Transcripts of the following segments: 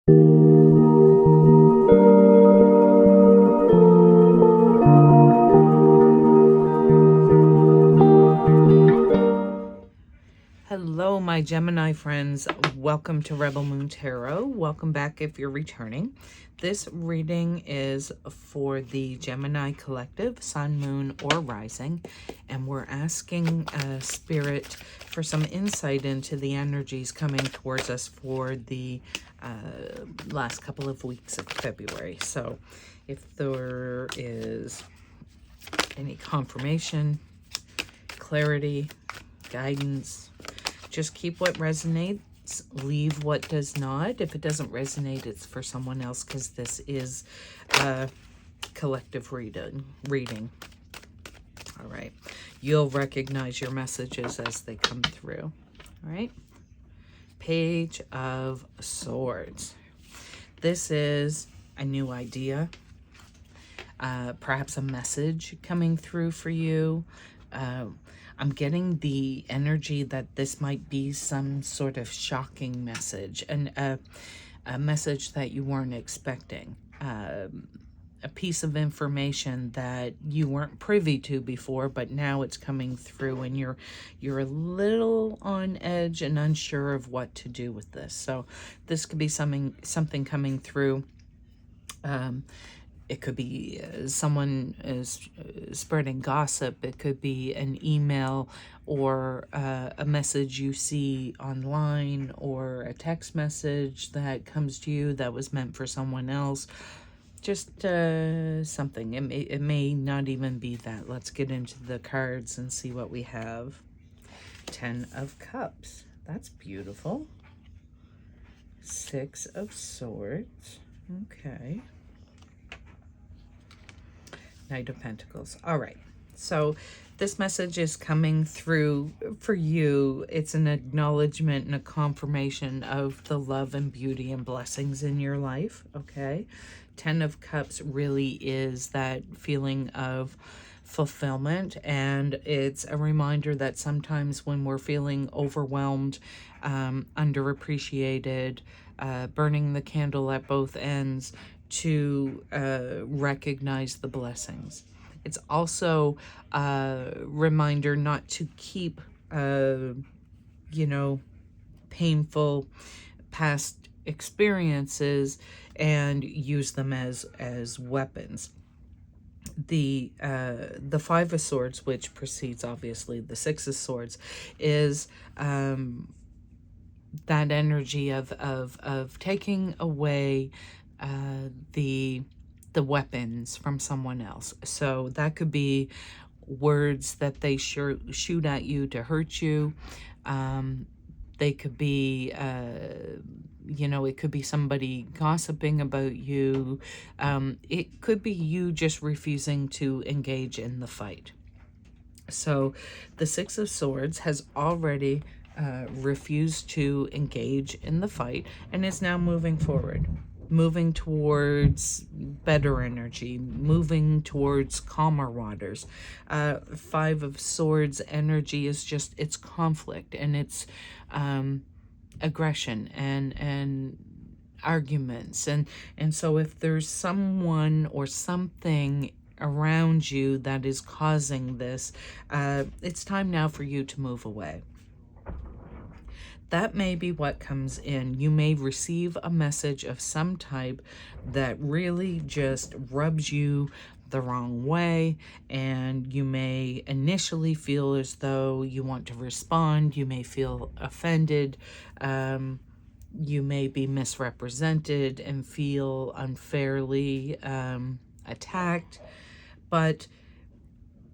Hello, my Gemini friends. Welcome to Rebel Moon Tarot. Welcome back if you're returning. This reading is for the Gemini collective, Sun, Moon, or Rising. And we're asking Spirit for some insight into the energies coming towards us for the last couple of weeks of February. So if there is any confirmation, clarity, guidance, just keep what resonates, leave what does not. If it doesn't resonate, it's for someone else, because this is a collective reading. All right. You'll recognize your messages as they come through. All right. Page of Swords. This is a new idea, perhaps a message coming through for you. I'm getting the energy that this might be some sort of shocking message, and a message that you weren't expecting, a piece of information that you weren't privy to before, but now it's coming through, and you're a little on edge and unsure of what to do with this. So this could be something coming through. It could be someone is spreading gossip. It could be an email or a message you see online, or a text message that comes to you that was meant for someone else. Just something. It may not even be that. Let's get into the cards and see what we have. 10 of Cups. That's beautiful. 6 of Swords. Okay. Knight of Pentacles. All right. So this message is coming through for you. It's an acknowledgement and a confirmation of the love and beauty and blessings in your life. Okay. 10 of Cups really is that feeling of fulfillment, and it's a reminder that sometimes when we're feeling overwhelmed, underappreciated, burning the candle at both ends, to recognize the blessings. It's also a reminder not to keep, painful past experiences and use them as weapons. The 5 of Swords, which precedes obviously the 6 of Swords, is that energy of taking away the weapons from someone else. So that could be words that they shoot at you to hurt you. They could be it could be somebody gossiping about you. It could be you just refusing to engage in the fight. So the 6 of Swords has already refused to engage in the fight and is now moving forward, moving towards better energy, moving towards calmer waters. 5 of Swords energy is just, it's conflict, and it's aggression and arguments. And so if there's someone or something around you that is causing this, it's time now for you to move away. That may be what comes in. You may receive a message of some type that really just rubs you the wrong way, and you may initially feel as though you want to respond. You may feel offended. You may be misrepresented and feel unfairly attacked. But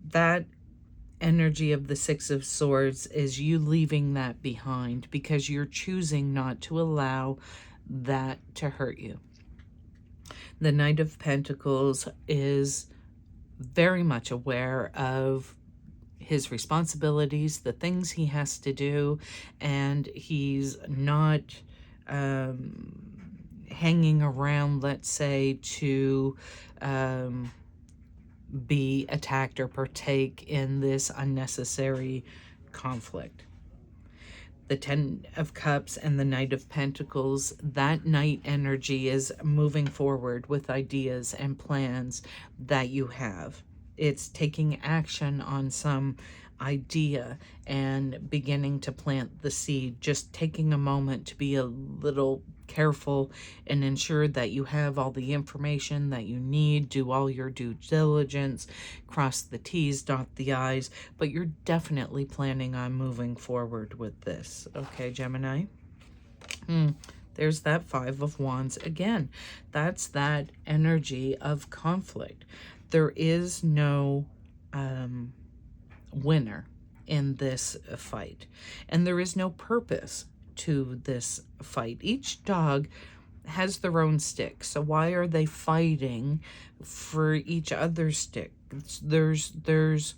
that energy of the 6 of Swords is you leaving that behind, because you're choosing not to allow that to hurt you. The Knight of Pentacles is very much aware of his responsibilities, the things he has to do, and he's not hanging around, let's say, to be attacked or partake in this unnecessary conflict. the Ten of Cups and the Knight of Pentacles, that Knight energy is moving forward with ideas and plans that you have. It's taking action on some idea and beginning to plant the seed, just taking a moment to be a little careful and ensure that you have all the information that you need, do all your due diligence, cross the T's, dot the I's, but you're definitely planning on moving forward with this. Okay, Gemini? There's that Five of Wands again. That's that energy of conflict. There is no winner in this fight, and there is no purpose to this fight. Each dog has their own stick, so why are they fighting for each other's stick? There's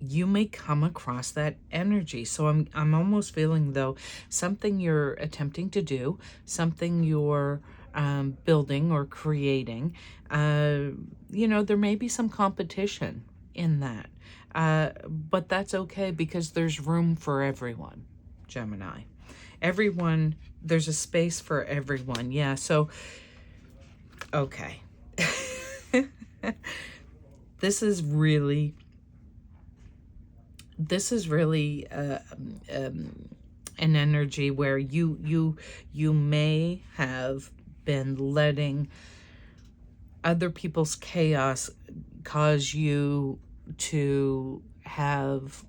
you may come across that energy. So I'm almost feeling, though, something you're attempting to do, something you're building or creating, you know, there may be some competition in that. But that's okay, because there's room for everyone, Gemini. Everyone, there's a space for everyone. Yeah, so, okay. This is really an energy where you may have been letting other people's chaos cause you to have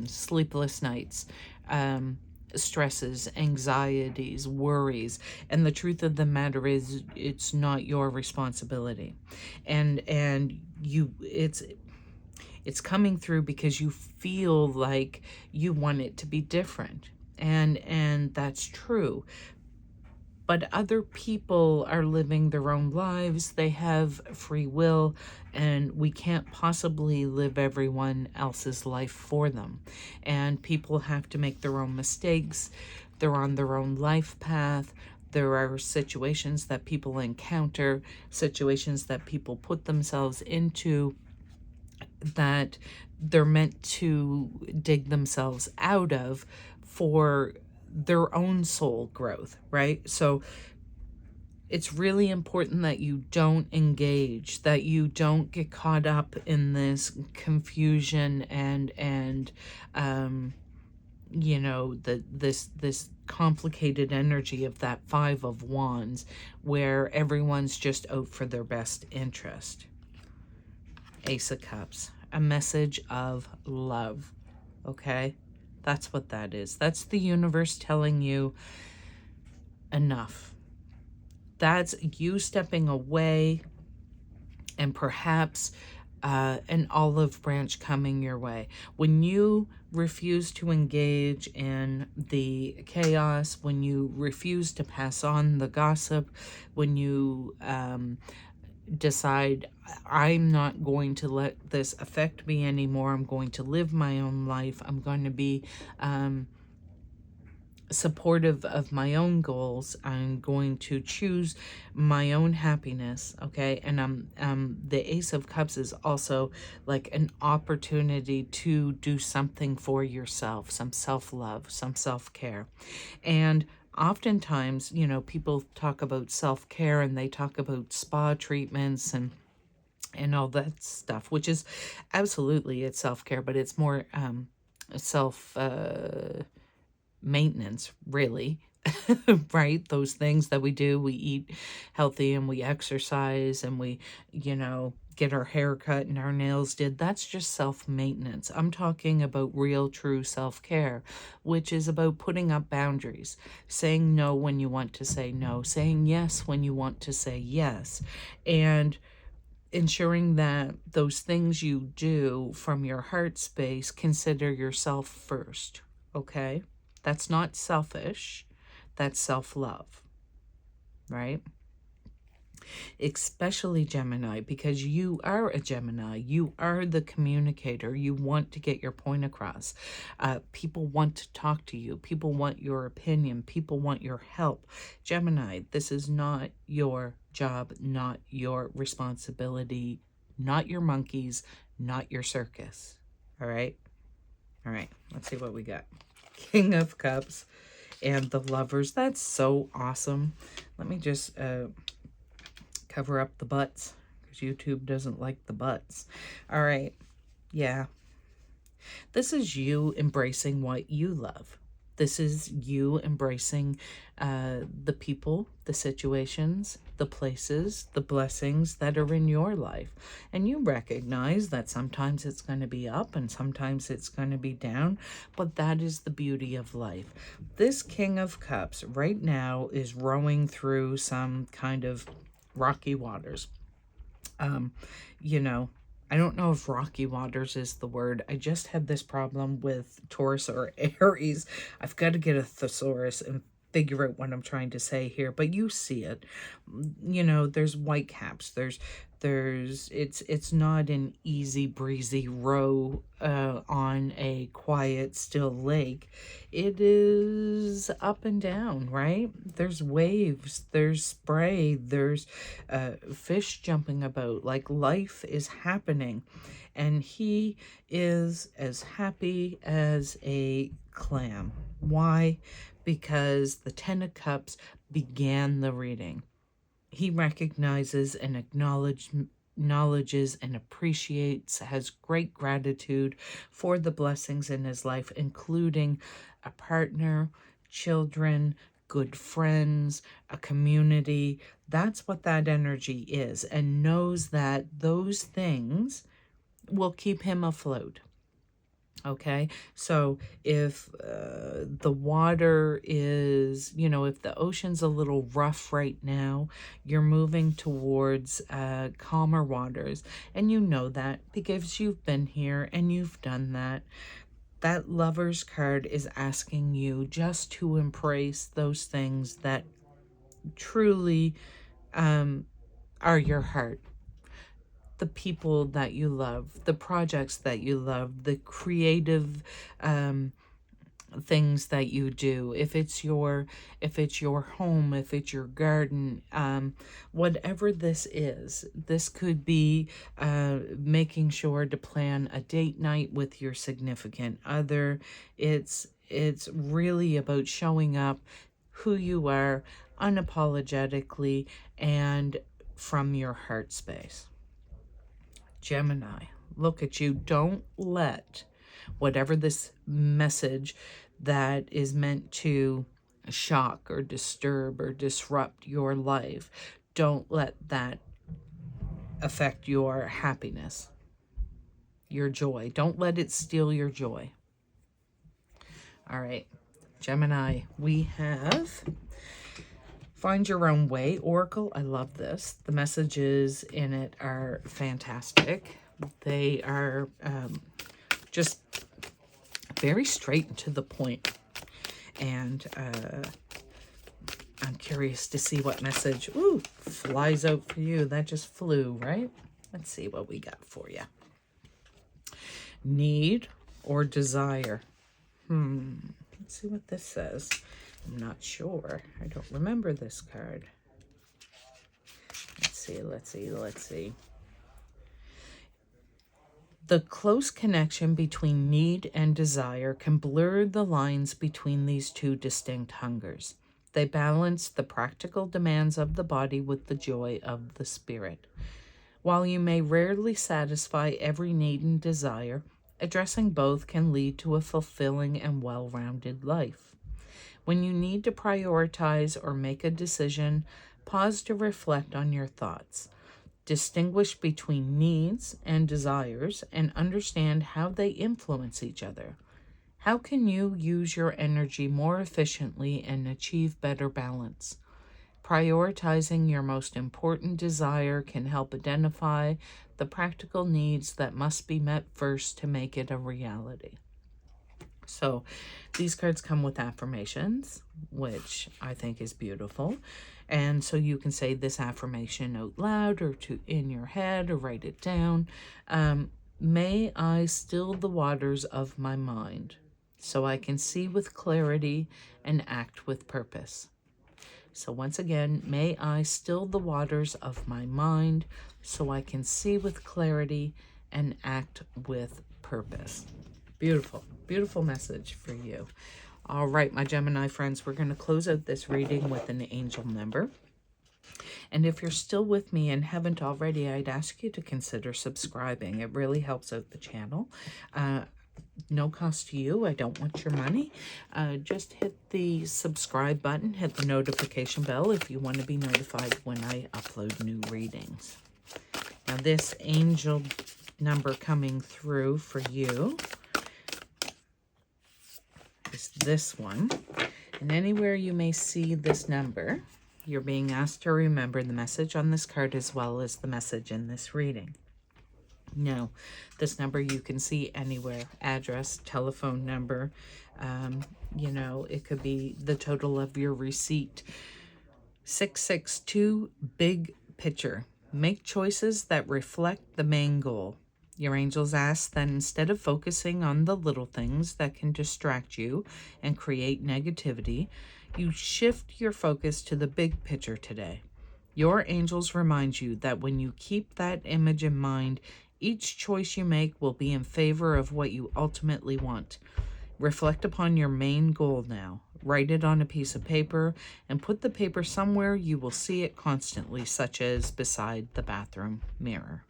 sleepless nights, stresses, anxieties, worries, and the truth of the matter is it's not your responsibility, and you it's coming through because you feel like you want it to be different, and that's true. But other people are living their own lives. They have free will, and we can't possibly live everyone else's life for them. And people have to make their own mistakes. They're on their own life path. There are situations that people encounter, situations that people put themselves into, that they're meant to dig themselves out of for their own soul growth, right? So it's really important that you don't engage, that you don't get caught up in this confusion and you know, this complicated energy of that Five of Wands, where everyone's just out for their best interest. Ace of Cups, a message of love, okay? That's what that is. That's the universe telling you enough. That's you stepping away, and perhaps an olive branch coming your way. When you refuse to engage in the chaos, when you refuse to pass on the gossip, when you decide, I'm not going to let this affect me anymore, I'm going to live my own life, I'm going to be supportive of my own goals, I'm going to choose my own happiness, okay? And the Ace of Cups is also like an opportunity to do something for yourself, some self-love, some self-care. And oftentimes, you know, people talk about self-care and they talk about spa treatments and all that stuff, which is absolutely, it's self-care, but it's more self maintenance, really. Right? Those things that we do, we eat healthy and we exercise and we, you know, get our hair cut and our nails did. That's just self-maintenance. I'm talking about real, true self-care, which is about putting up boundaries, saying no when you want to say no, saying yes when you want to say yes, and ensuring that those things you do from your heart space, consider yourself first, okay? That's not selfish. That's self-love, right? Especially Gemini, because you are a Gemini. You are the communicator. You want to get your point across. People want to talk to you. People want your opinion. People want your help. Gemini, this is not your job, not your responsibility, not your monkeys, not your circus, all right? All right, let's see what we got. King of Cups and the Lovers. That's so awesome. Let me just cover up the butts because YouTube doesn't like the butts. All right, yeah. This is you embracing what you love. This is you embracing the people, the situations, the places, the blessings that are in your life. And you recognize that sometimes it's going to be up and sometimes it's going to be down, but that is the beauty of life. This King of Cups right now is rowing through some kind of rocky waters. You know, I don't know if rocky waters is the word. I just had this problem with Taurus or Aries. I've got to get a thesaurus and figure out what I'm trying to say here, but you see it. You know, there's white caps. It's not an easy breezy row on a quiet still lake. It is up and down, right? There's waves, there's spray, there's fish jumping about. Like, life is happening, and he is as happy as a clam. Why? Because the Ten of Cups began the reading. He recognizes and acknowledges and appreciates, has great gratitude for the blessings in his life, including a partner, children, good friends, a community. That's what that energy is, and knows that those things will keep him afloat. Okay, so if the water is, you know, if the ocean's a little rough right now, you're moving towards calmer waters. And you know that because you've been here and you've done that. That Lover's card is asking you just to embrace those things that truly are your heart. The people that you love, the projects that you love, the creative things that you do. If it's your home, if it's your garden, whatever this is, this could be making sure to plan a date night with your significant other. It's really about showing up who you are unapologetically and from your heart space. Gemini, look at you. Don't let whatever this message that is meant to shock or disturb or disrupt your life, don't let that affect your happiness, your joy. Don't let it steal your joy. All right, Gemini, we have Find Your Own Way Oracle. I love this. The messages in it are fantastic. They are just very straight and to the point. And I'm curious to see what message flies out for you. That just flew, right? Let's see what we got for you. Need or desire? Let's see what this says. I'm not sure. I don't remember this card. Let's see. The close connection between need and desire can blur the lines between these two distinct hungers. They balance the practical demands of the body with the joy of the spirit. While you may rarely satisfy every need and desire, addressing both can lead to a fulfilling and well-rounded life. When you need to prioritize or make a decision, pause to reflect on your thoughts. Distinguish between needs and desires and understand how they influence each other. How can you use your energy more efficiently and achieve better balance? Prioritizing your most important desire can help identify the practical needs that must be met first to make it a reality. So these cards come with affirmations, which I think is beautiful. And so you can say this affirmation out loud or in your head or write it down. May I still the waters of my mind so I can see with clarity and act with purpose. So once again, may I still the waters of my mind so I can see with clarity and act with purpose. Beautiful, beautiful message for you. All right, my Gemini friends, we're going to close out this reading with an angel number. And if you're still with me and haven't already, I'd ask you to consider subscribing. It really helps out the channel. No cost to you. I don't want your money. Just hit the subscribe button, hit the notification bell if you want to be notified when I upload new readings. Now this angel number coming through for you is this one. And anywhere you may see this number, you're being asked to remember the message on this card as well as the message in this reading. Now, this number you can see anywhere, address, telephone number, you know, it could be the total of your receipt. 662, big picture. Make choices that reflect the main goal. Your angels ask that instead of focusing on the little things that can distract you and create negativity, you shift your focus to the big picture today. Your angels remind you that when you keep that image in mind, each choice you make will be in favor of what you ultimately want. Reflect upon your main goal now. Write it on a piece of paper and put the paper somewhere you will see it constantly, such as beside the bathroom mirror.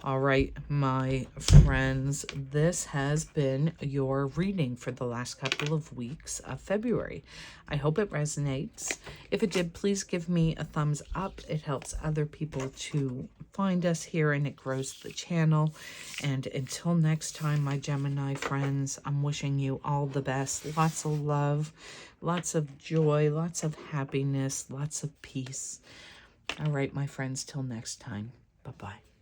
All right, my friends, this has been your reading for the last couple of weeks of February. I hope it resonates. If it did, please give me a thumbs up. It helps other people to find us here and it grows the channel. And until next time, my Gemini friends, I'm wishing you all the best. Lots of love, lots of joy, lots of happiness, lots of peace. All right, my friends, till next time. Bye-bye.